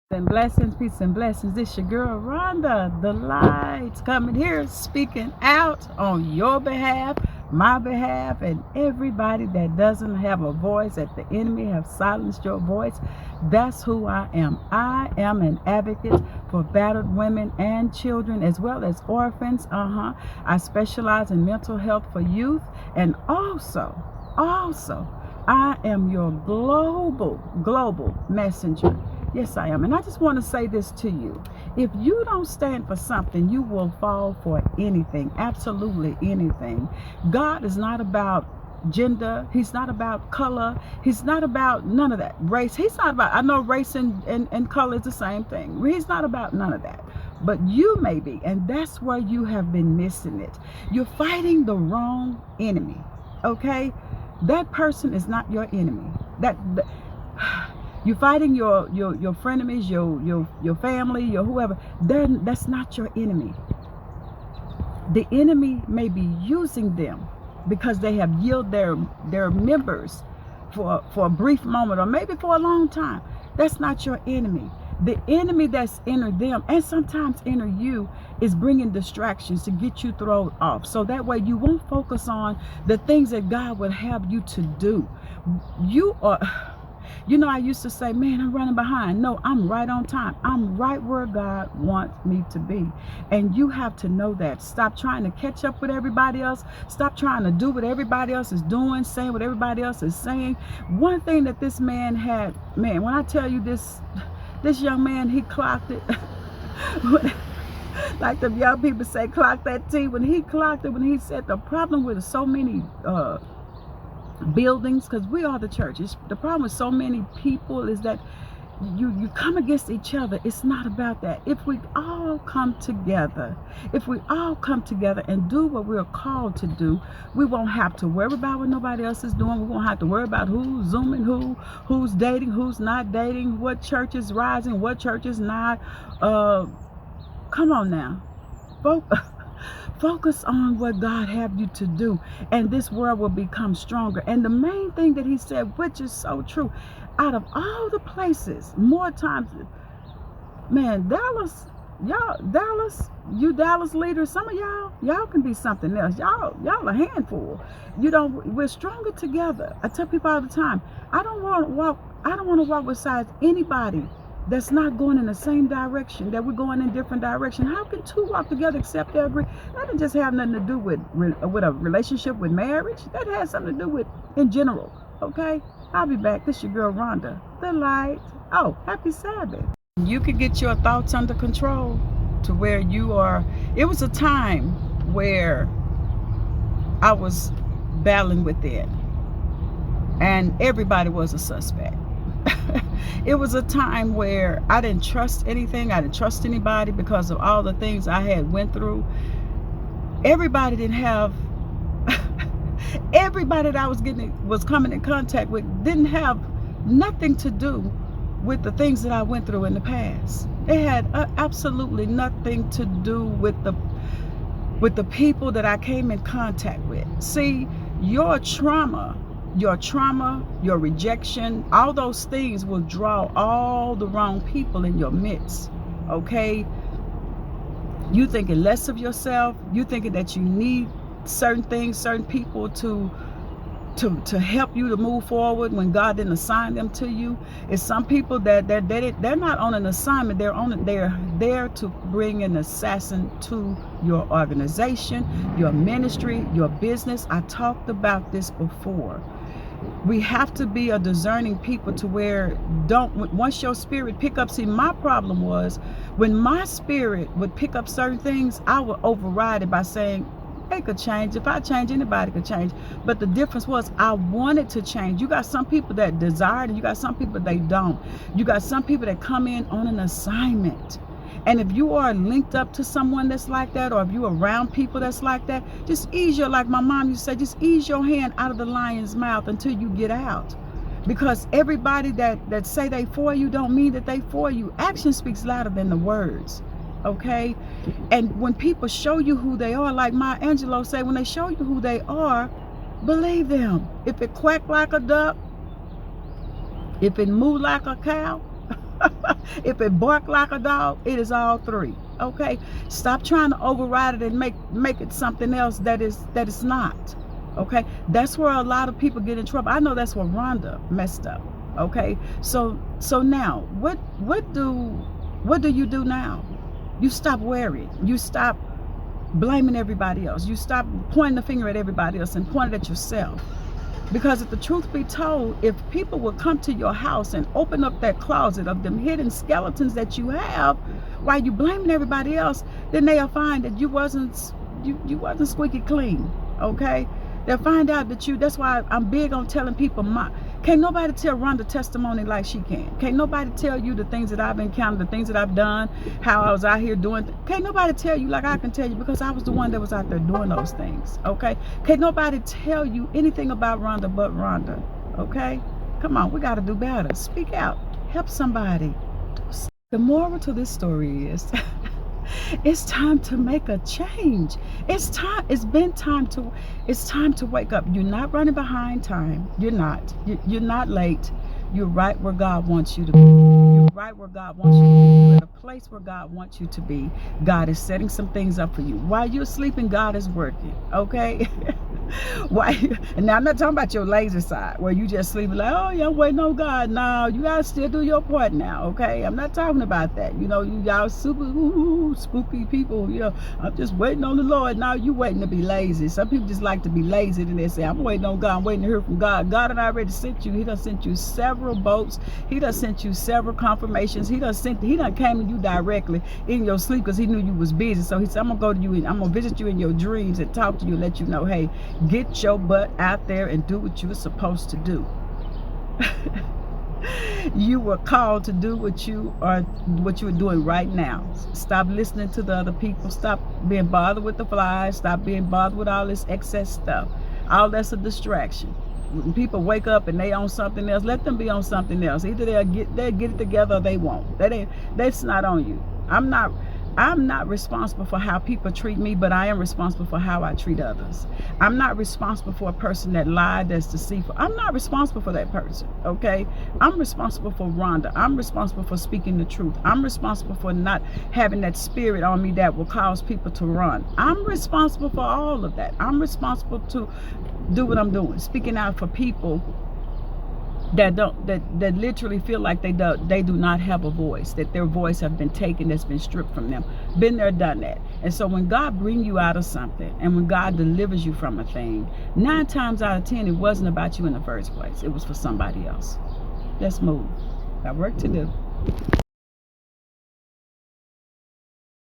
And blessings, peace and blessings. This your girl Rhonda, the lights coming here, speaking out on your behalf, my behalf, and everybody that doesn't have a voice, that the enemy have silenced your voice. That's who I am. I am an advocate for battered women and children, as well as orphans. I specialize in mental health for youth, and also, I am your global messenger. Yes, I am. And I just want to say this to you. If you don't stand for something, you will fall for anything, absolutely anything. God is not about gender. He's not about color. He's not about none of that. Race. He's not about, I know race and color is the same thing. He's not about none of that. But you may be. And that's where you have been missing it. You're fighting the wrong enemy. Okay? That person is not your enemy. You're fighting your frenemies, your family, your whoever. That's not your enemy. The enemy may be using them because they have yielded their members for a brief moment or maybe for a long time. That's not your enemy. The enemy that's entered them and sometimes enter you is bringing distractions to get you thrown off. So that way you won't focus on the things that God would have you to do. I used to say, man, I'm running behind. No, I'm right on time. I'm right where God wants me to be. And you have to know that. Stop trying to catch up with everybody else. Stop trying to do what everybody else is doing, saying what everybody else is saying. One thing that this man had, man, when I tell you this young man, he clocked it. Like the young people say, clock that T. When he clocked it, when he said the problem with so many buildings, because we are the church. The problem with so many people is that you come against each other. It's not about that. If we all come together and do what we're called to do, we won't have to worry about what nobody else is doing. We won't have to worry about who's zooming, who's dating, who's not dating, what church is rising, what church is not. Come on now, focus on what God have you to do, and this world will become stronger. And the main thing that he said, which is so true, out of all the places, more times, man, Dallas, you Dallas leaders, some of y'all can be something else. Y'all a handful. We're stronger together. I tell people all the time, I don't want to walk beside anybody that's not going in the same direction, that we're going in different direction. How can two walk together except they agree? That doesn't just have nothing to do with a relationship, with marriage. That has something to do with in general. Okay? I'll be back. This your girl Rhonda, the light. Oh, happy Sabbath. You could get your thoughts under control to where you are. It was a time where I was battling with it, and everybody was a suspect. It was a time where I didn't trust anything. I didn't trust anybody because of all the things I had went through. Everybody didn't have everybody that I was coming in contact with didn't have nothing to do with the things that I went through in the past. They had absolutely nothing to do with the people that I came in contact with. See, your trauma, your rejection, all those things will draw all the wrong people in your midst. Okay? You thinking less of yourself. You thinking that you need certain things, certain people to help you to move forward when God didn't assign them to you. It's some people that they're not on an assignment. They're there to bring an assassin to your organization, your ministry, your business. I talked about this before. We have to be a discerning people to where once your spirit pick up. See, my problem was when my spirit would pick up certain things, I would override it by saying, they could change. If I change, anybody could change. But the difference was I wanted to change. You got some people that desire it, and you got some people they don't. You got some people that come in on an assignment. And if you are linked up to someone that's like that, or if you're around people that's like that, just like my mom used to say, just ease your hand out of the lion's mouth until you get out. Because everybody that say they for you don't mean that they for you. Action speaks louder than the words. Okay? And when people show you who they are, like Maya Angelou say, when they show you who they are, believe them. If it quack like a duck, if it moo like a cow, If it bark like a dog, it is all three. Okay, stop trying to override it and make it something else that is not. Okay, that's where a lot of people get in trouble. I know that's where Rhonda messed up. Okay, so now what do you do now? You stop worrying. You stop blaming everybody else. You stop pointing the finger at everybody else and point it at yourself. Because if the truth be told, if people will come to your house and open up that closet of them hidden skeletons that you have while you blaming everybody else, then they'll find that you wasn't squeaky clean. Okay, they'll find out that that's why I'm big on telling people, can't nobody tell Rhonda testimony like she can. Can't nobody tell you the things that I've encountered, the things that I've done, how I was out here doing. Can't nobody tell you like I can tell you, because I was the one that was out there doing those things. Okay, can't nobody tell you anything about Rhonda but Rhonda. Okay, come on, we got to do better. Speak out, help somebody. The moral to this story is it's time to make a change. It's time to wake up. You're not running behind time. You're not. You're not late. You're right where God wants you to be. You're right where God wants you to be. You're at a place where God wants you to be. God is setting some things up for you. While you're sleeping, God is working. Okay? And now I'm not talking about your lazy side where you just sleep like, oh yeah, I'm waiting on God. No, you gotta still do your part now. Okay, I'm not talking about that. You know, you y'all super spooky people. You know, I'm just waiting on the Lord. Now you waiting to be lazy. Some people just like to be lazy and they say, I'm waiting on God. I'm waiting to hear from God. God had already sent you. He done sent you several boats. He done sent you several confirmations. He done came to you directly in your sleep because he knew you was busy. So he said, I'm gonna go to you and I'm gonna visit you in your dreams and talk to you and let you know, hey, get your butt out there and do what you were supposed to do. You were called to do what you are doing right now. Stop listening to the other people. Stop being bothered with the flies. Stop being bothered with all this excess stuff. All that's a distraction. When people wake up and they on something else, let them be on something else. Either they'll get it together or they won't. That's not on you. I'm not responsible for how people treat me, but I am responsible for how I treat others. I'm not responsible for a person that lied, that's deceitful. I'm not responsible for that person, okay? I'm responsible for Rhonda. I'm responsible for speaking the truth. I'm responsible for not having that spirit on me that will cause people to run. I'm responsible for all of that. I'm responsible to do what I'm doing, speaking out for people that literally feel like they do not have a voice, that their voice have been taken, that's been stripped from them. Been there, done that. And so when God brings you out of something and when God delivers you from a thing, 9 times out of 10 it wasn't about you in the first place. It was for somebody else. Let's move. Got work to do.